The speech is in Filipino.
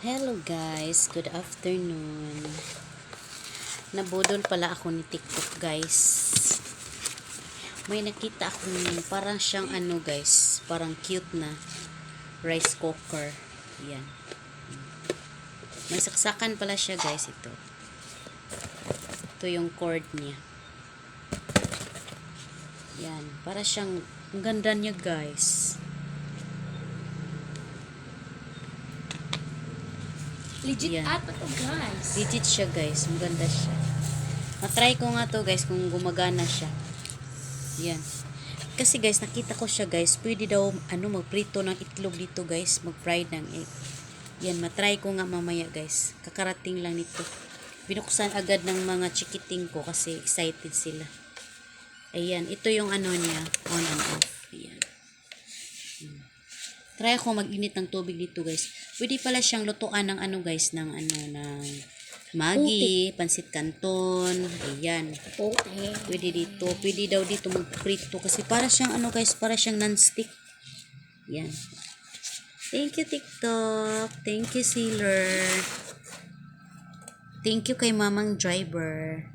Hello guys, good afternoon. Nabudol pala ako ni TikTok guys. May nakita akong parang siyang ano guys, parang cute na rice cooker. Yan. May saksakan pala siya guys ito. Ito yung cord niya. Yan, para siyang ang ganda niya guys. Legit Yan. ata to guys. Legit siya guys, maganda siya. Matry ko nga to guys kung gumagana siya. Yan. Kasi guys, nakita ko siya guys, pwede daw magprito ng itlog dito guys, mag-fry ng egg. Yan, matry ko nga mamaya guys. Kakarating lang nito. Binuksan agad ng mga chikiting ko kasi excited sila. Ayan, ito yung ano niya, on and off. Ayan. Try ako mag-init ng tubig dito guys. Pwede pala siyang lutuan ng guys, ng Maggi, pansit canton. Ayan. Okay. Pwede dito. Pwede daw dito magprito kasi para siyang guys, para siyang non-stick. Yan. Thank you TikTok. Thank you Sealer. Thank you kay Mamang Driver.